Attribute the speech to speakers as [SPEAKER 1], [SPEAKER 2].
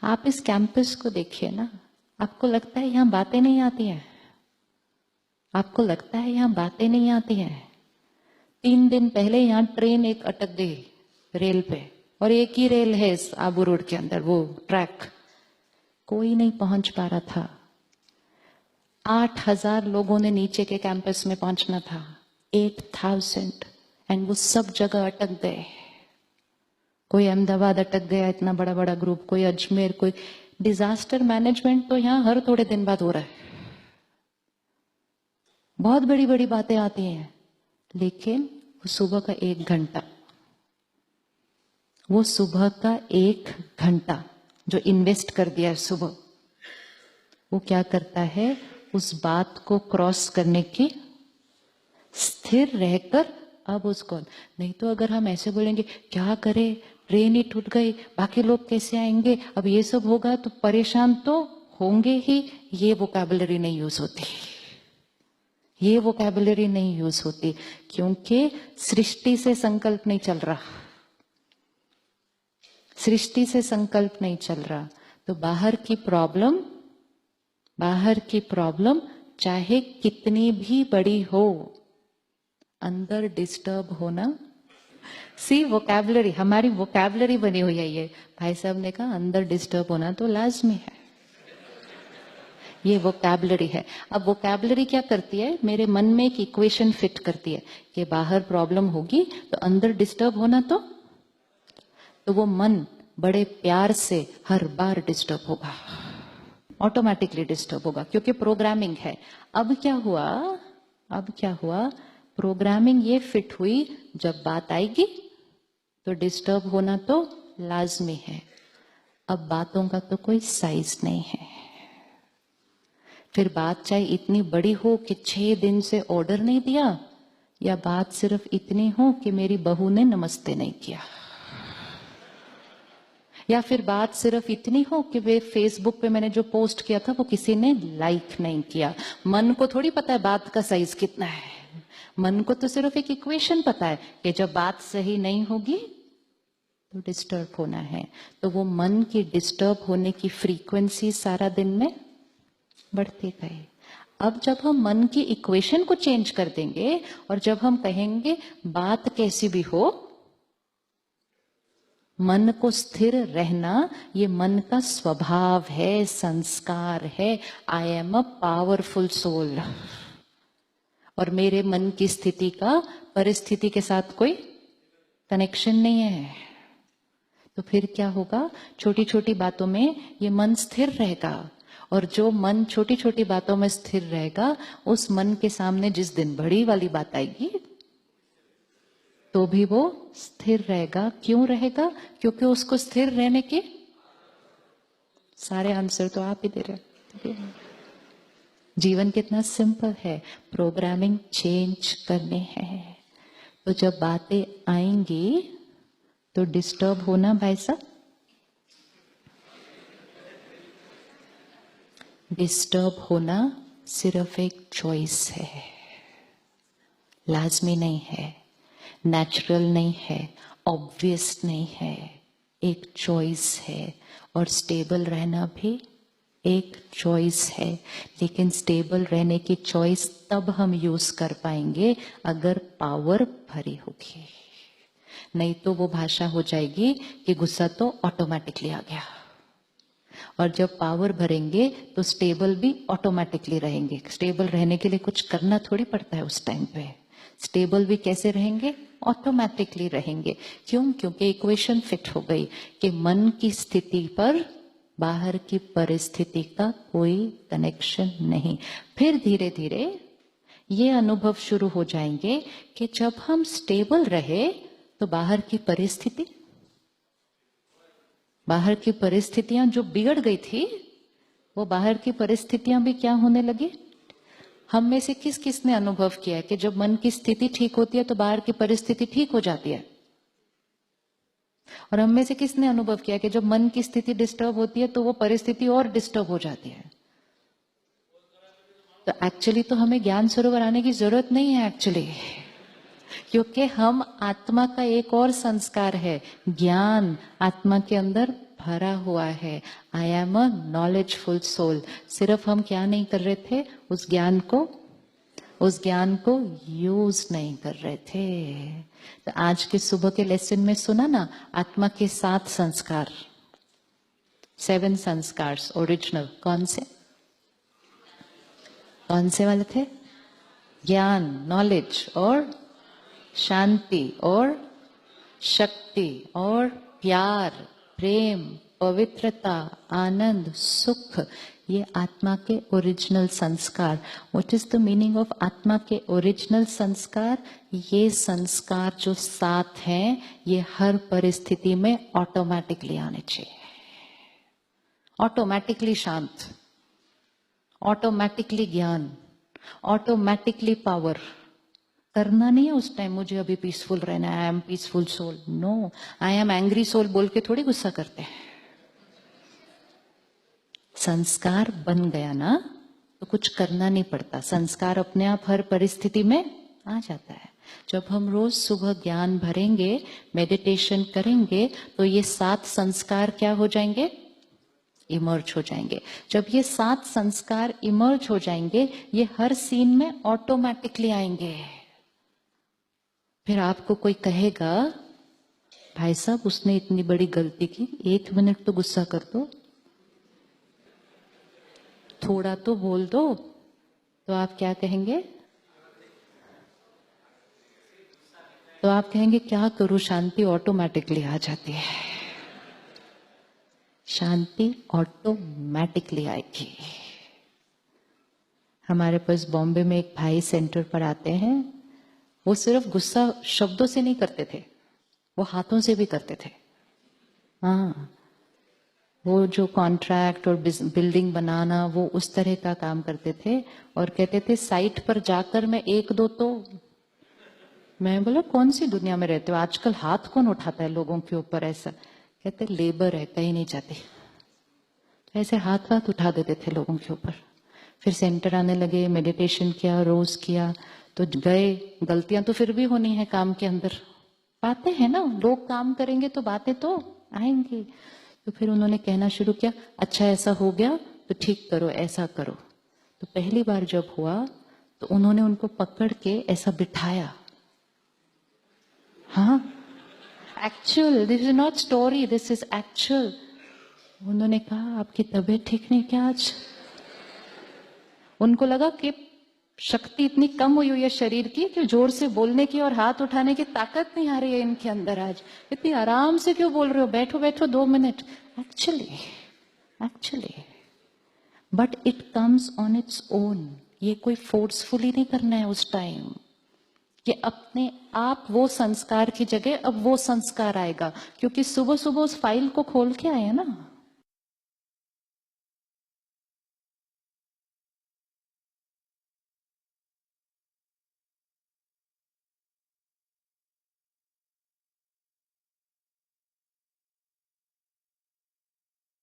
[SPEAKER 1] आप इस कैंपस को देखिए ना, आपको लगता है यहाँ बातें नहीं आती हैं? आपको लगता है यहाँ बातें नहीं आती हैं? 3 दिन पहले यहाँ ट्रेन एक अटक गई रेल पे, और एक ही रेल है इस आबू रोड के अंदर, वो ट्रैक, कोई नहीं पहुंच पा रहा था। 8,000 लोगों ने नीचे के कैंपस में पहुंचना था, 8,000, एंड वो सब जगह अटक गए। कोई अहमदाबाद अटक गया, इतना बड़ा बड़ा ग्रुप, कोई अजमेर, कोई। डिजास्टर मैनेजमेंट तो यहाँ हर थोड़े दिन बाद हो रहा है। बहुत बड़ी बड़ी बातें आती हैं, लेकिन वो सुबह का 1 घंटा, वो सुबह का 1 घंटा जो इन्वेस्ट कर दिया है सुबह, वो क्या करता है, उस बात को क्रॉस करने की, स्थिर रहकर। अब उसको नहीं तो अगर हम ऐसे बोलेंगे क्या करें, ट्रेन ही टूट गई, बाकी लोग कैसे आएंगे, अब ये सब होगा, तो परेशान तो होंगे ही। ये वोकैबुलरी नहीं यूज होती, ये वोकैबुलरी नहीं यूज होती, क्योंकि सृष्टि से संकल्प नहीं चल रहा, सृष्टि से संकल्प नहीं चल रहा। तो बाहर की प्रॉब्लम चाहे कितनी भी बड़ी हो, अंदर डिस्टर्ब होना। सी वोकैबुलरी, हमारी वोकैबुलरी बनी हुई है ये। भाई साहब ने कहा अंदर डिस्टर्ब होना तो लाजमी है, ये वोकैबुलरी है। अब वोकैबुलरी क्या करती है, मेरे मन में एक इक्वेशन फिट करती है कि बाहर प्रॉब्लम होगी तो अंदर डिस्टर्ब होना, तो वो मन बड़े प्यार से हर बार डिस्टर्ब होगा, ऑटोमेटिकली डिस्टर्ब होगा, क्योंकि प्रोग्रामिंग है। अब क्या हुआ, प्रोग्रामिंग ये फिट हुई, जब बात आएगी तो डिस्टर्ब होना तो लाजमी है। अब बातों का तो कोई साइज नहीं है, फिर बात चाहे इतनी बड़ी हो कि 6 दिन से ऑर्डर नहीं दिया, या बात सिर्फ इतनी हो कि मेरी बहू ने नमस्ते नहीं किया, या फिर बात सिर्फ इतनी हो कि वे फेसबुक पे मैंने जो पोस्ट किया था वो किसी ने लाइक नहीं किया। मन को थोड़ी पता है बात का साइज कितना है, मन को तो सिर्फ एक इक्वेशन पता है कि जब बात सही नहीं होगी तो डिस्टर्ब होना है। तो वो मन की डिस्टर्ब होने की फ्रीक्वेंसी सारा दिन में बढ़ती गई। अब जब हम मन की इक्वेशन को चेंज कर देंगे, और जब हम कहेंगे बात कैसी भी हो, मन को स्थिर रहना ये मन का स्वभाव है, संस्कार है। I am a powerful soul, और मेरे मन की स्थिति का परिस्थिति के साथ कोई कनेक्शन नहीं है। तो फिर क्या होगा, छोटी छोटी बातों में ये मन स्थिर रहेगा, और जो मन छोटी छोटी बातों में स्थिर रहेगा, उस मन के सामने जिस दिन बड़ी वाली बात आएगी तो भी वो स्थिर रहेगा। क्यों रहेगा? क्योंकि उसको स्थिर रहने के सारे आंसर तो आप ही दे रहे हैं। जीवन कितना सिंपल है, प्रोग्रामिंग चेंज करने हैं। तो जब बातें आएंगी तो डिस्टर्ब होना भाई साहब, डिस्टर्ब होना सिर्फ एक चॉइस है, लाजमी नहीं है, नेचुरल नहीं है, ऑब्वियस नहीं है, एक चॉइस है। और स्टेबल रहना भी एक चॉइस है, लेकिन स्टेबल रहने की चॉइस तब हम यूज कर पाएंगे अगर पावर भरी होगी। नहीं तो वो भाषा हो जाएगी कि गुस्सा तो ऑटोमेटिकली आ गया, और जब पावर भरेंगे तो स्टेबल भी ऑटोमेटिकली रहेंगे। स्टेबल रहने के लिए कुछ करना थोड़ी पड़ता है उस टाइम पे। स्टेबल भी कैसे रहेंगे? ऑटोमेटिकली रहेंगे। क्यों? क्योंकि इक्वेशन फिट हो गई कि मन की स्थिति पर बाहर की परिस्थिति का कोई कनेक्शन नहीं। फिर धीरे धीरे ये अनुभव शुरू हो जाएंगे कि जब हम स्टेबल रहे तो बाहर की परिस्थितियां जो बिगड़ गई थी, वो बाहर की परिस्थितियां भी क्या होने लगी। हम में से किस किस ने अनुभव किया है कि जब मन की स्थिति ठीक होती है तो बाहर की परिस्थिति ठीक हो जाती है? और हम में से किसने अनुभव किया कि जब मन की स्थिति डिस्टर्ब होती है तो वो परिस्थिति और डिस्टर्ब हो जाती है? तो एक्चुअली तो हमें ज्ञान सरोवर आने की जरूरत नहीं है एक्चुअली, क्योंकि हम आत्मा का एक और संस्कार है, ज्ञान आत्मा के अंदर भरा हुआ है। I am a knowledgeful soul. सिर्फ हम क्या नहीं कर रहे थे, उस ज्ञान को यूज नहीं कर रहे थे। तो आज के सुबह के लेसन में सुना ना, आत्मा के 7 संस्कार, 7 संस्कार्स ओरिजिनल कौन से वाले थे? ज्ञान, नॉलेज और शांति और शक्ति और प्यार, प्रेम, पवित्रता, आनंद, सुख, ये आत्मा के ओरिजिनल संस्कार। What is the meaning of आत्मा के ओरिजिनल संस्कार? ये संस्कार जो 7 हैं, ये हर परिस्थिति में ऑटोमेटिकली आने चाहिए। ऑटोमेटिकली शांत, ऑटोमेटिकली ज्ञान, ऑटोमेटिकली पावर। करना नहीं है उस टाइम मुझे अभी पीसफुल रहना है, I am peaceful soul. No, I am angry soul बोल के थोड़ी गुस्सा करते हैं। संस्कार बन गया ना तो कुछ करना नहीं पड़ता, संस्कार अपने आप हर परिस्थिति में आ जाता है। जब हम रोज सुबह ज्ञान भरेंगे, मेडिटेशन करेंगे, तो ये 7 संस्कार क्या हो जाएंगे? इमर्ज हो जाएंगे। जब ये 7 संस्कार इमर्ज हो जाएंगे, ये हर सीन में ऑटोमेटिकली आएंगे। फिर आपको कोई कहेगा, भाई साहब उसने इतनी बड़ी गलती की, 1 मिनट तो गुस्सा कर दो, थोड़ा तो बोल दो, तो आप क्या कहेंगे? तो आप कहेंगे क्या करूं, शांति ऑटोमेटिकली आ जाती है। शांति ऑटोमेटिकली आएगी। हमारे पास बॉम्बे में एक भाई सेंटर पर आते हैं, वो सिर्फ गुस्सा शब्दों से नहीं करते थे, वो हाथों से भी करते थे। हाँ, वो जो कॉन्ट्रैक्ट और बिल्डिंग बनाना, वो उस तरह का काम करते थे। और कहते थे साइट पर जाकर मैं 1-2 तो, मैं बोला कौन सी दुनिया में रहते हो, आजकल हाथ कौन उठाता है लोगों के ऊपर ऐसा। कहते लेबर है, कहीं नहीं जाती। तो ऐसे हाथ उठा देते थे लोगों के ऊपर। फिर सेंटर आने लगे, मेडिटेशन किया, रोज किया, तो गए। गलतियां तो फिर भी होनी है काम के अंदर, बातें हैं ना, लोग काम करेंगे तो बातें तो आएंगी। तो फिर उन्होंने कहना शुरू किया, अच्छा ऐसा हो गया तो ठीक करो, ऐसा करो। तो पहली बार जब हुआ तो उन्होंने उनको पकड़ के ऐसा बिठाया। हाँ, actual, this is not story, this is actual. उन्होंने कहा आपकी तबीयत ठीक नहीं क्या आज? उनको लगा कि शक्ति इतनी कम हुई है शरीर की कि जोर से बोलने की और हाथ उठाने की ताकत नहीं आ रही है इनके अंदर आज। इतनी आराम से क्यों बोल रहे हो, बैठो बैठो 2 minute. Actually but it comes on its own. ये कोई फोर्सफुली नहीं करना है उस टाइम, ये अपने आप वो संस्कार की जगह अब वो संस्कार आएगा। क्योंकि सुबह सुबह उस फाइल को खोल के आए हैं ना,